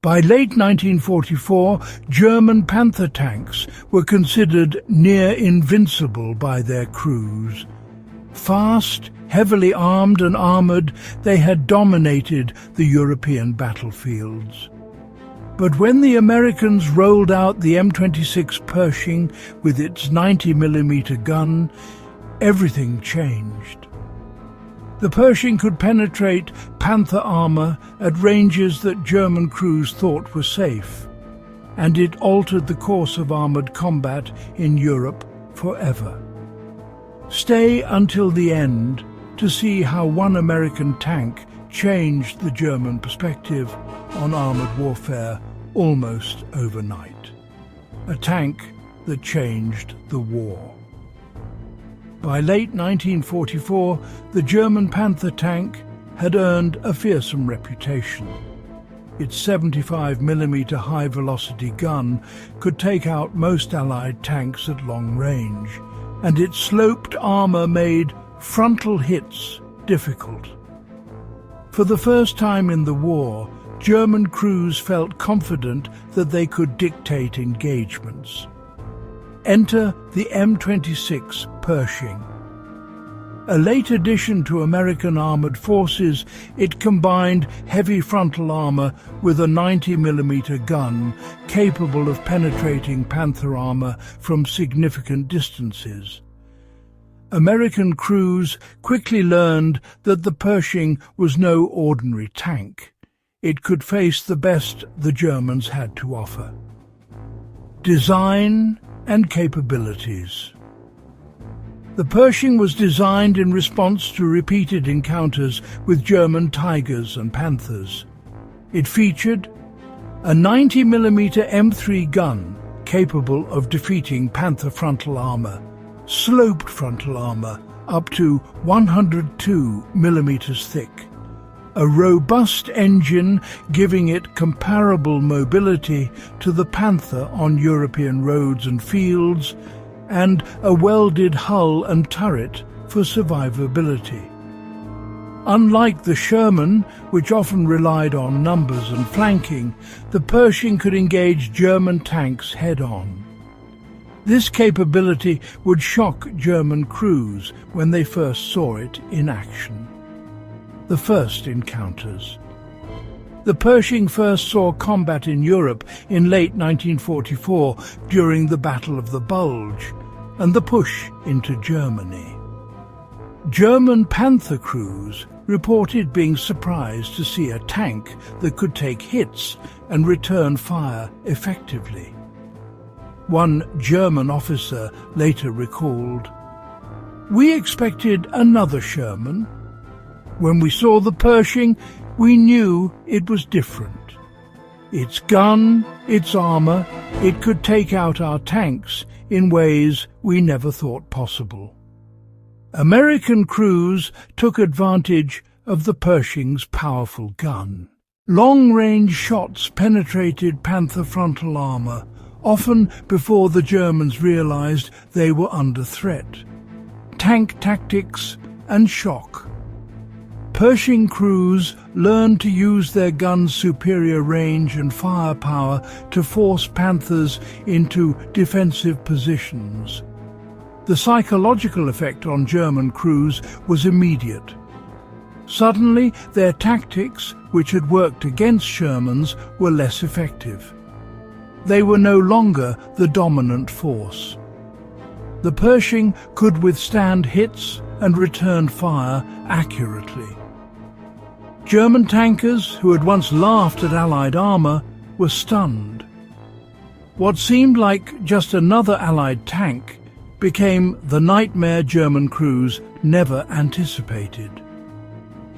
By late 1944, German Panther tanks were considered near invincible by their crews. Fast, heavily armed and armoured, they had dominated the European battlefields. But when the Americans rolled out the M26 Pershing with its 90mm gun, everything changed. The Pershing could penetrate Panther armour at ranges that German crews thought were safe, and it altered the course of armoured combat in Europe forever. Stay until the end to see how one American tank changed the German perspective on armoured warfare almost overnight. A tank that changed the war. By late 1944, the German Panther tank had earned a fearsome reputation. Its 75mm high-velocity gun could take out most Allied tanks at long range, and its sloped armour made frontal hits difficult. For the first time in the war, German crews felt confident that they could dictate engagements. Enter the M26 Pershing. A late addition to American armoured forces, it combined heavy frontal armour with a 90mm gun capable of penetrating Panther armour from significant distances. American crews quickly learned that the Pershing was no ordinary tank. It could face the best the Germans had to offer. Design and capabilities. The Pershing was designed in response to repeated encounters with German Tigers and Panthers. It featured a 90mm M3 gun capable of defeating Panther frontal armour, sloped frontal armour up to 102mm thick, a robust engine giving it comparable mobility to the Panther on European roads and fields, and a welded hull and turret for survivability. Unlike the Sherman, which often relied on numbers and flanking, the Pershing could engage German tanks head-on. This capability would shock German crews when they first saw it in action. The first encounters. The Pershing first saw combat in Europe in late 1944 during the Battle of the Bulge and the push into Germany. German Panther crews reported being surprised to see a tank that could take hits and return fire effectively. One German officer later recalled, "We expected another Sherman. When we saw the Pershing, we knew it was different. Its gun, its armour, it could take out our tanks in ways we never thought possible." American crews took advantage of the Pershing's powerful gun. Long-range shots penetrated Panther frontal armour, often before the Germans realized they were under threat. Tank tactics and shock. Pershing crews learned to use their guns' superior range and firepower to force Panthers into defensive positions. The psychological effect on German crews was immediate. Suddenly, their tactics, which had worked against Shermans, were less effective. They were no longer the dominant force. The Pershing could withstand hits and return fire accurately. German tankers, who had once laughed at Allied armour, were stunned. What seemed like just another Allied tank became the nightmare German crews never anticipated.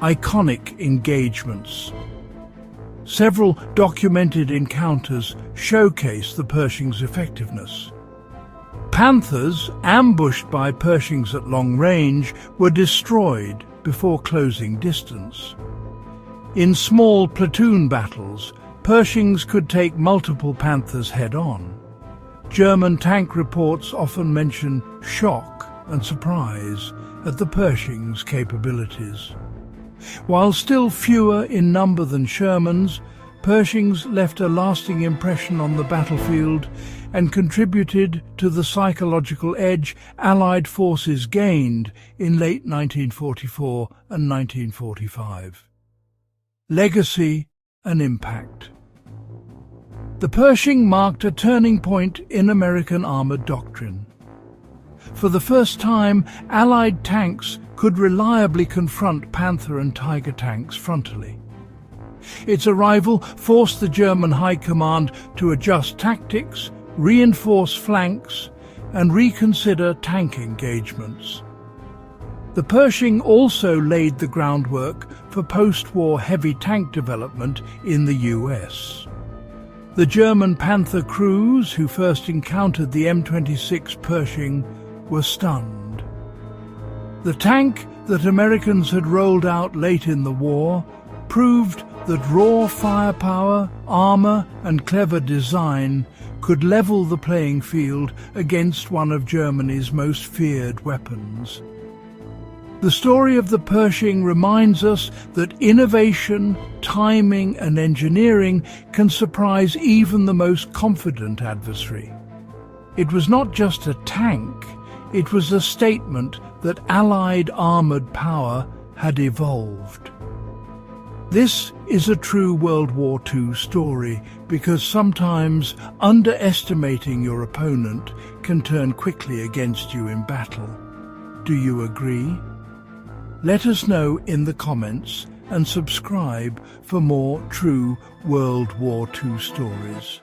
Iconic engagements. Several documented encounters showcase the Pershing's effectiveness. Panthers, ambushed by Pershings at long range, were destroyed before closing distance. In small platoon battles, Pershings could take multiple Panthers head-on. German tank reports often mention shock and surprise at the Pershing's capabilities. While still fewer in number than Shermans, Pershings left a lasting impression on the battlefield and contributed to the psychological edge Allied forces gained in late 1944 and 1945. Legacy and impact. The Pershing marked a turning point in American armored doctrine. For the first time, Allied tanks could reliably confront Panther and Tiger tanks frontally. Its arrival forced the German High Command to adjust tactics, reinforce flanks, and reconsider tank engagements. The Pershing also laid the groundwork for post-war heavy tank development in the US. The German Panther crews who first encountered the M26 Pershing were stunned. The tank that Americans had rolled out late in the war proved that raw firepower, armor, and clever design could level the playing field against one of Germany's most feared weapons. The story of the Pershing reminds us that innovation, timing, and engineering can surprise even the most confident adversary. It was not just a tank, it was a statement that Allied armored power had evolved. This is a true World War II story because sometimes underestimating your opponent can turn quickly against you in battle. Do you agree? Let us know in the comments and subscribe for more true World War II stories.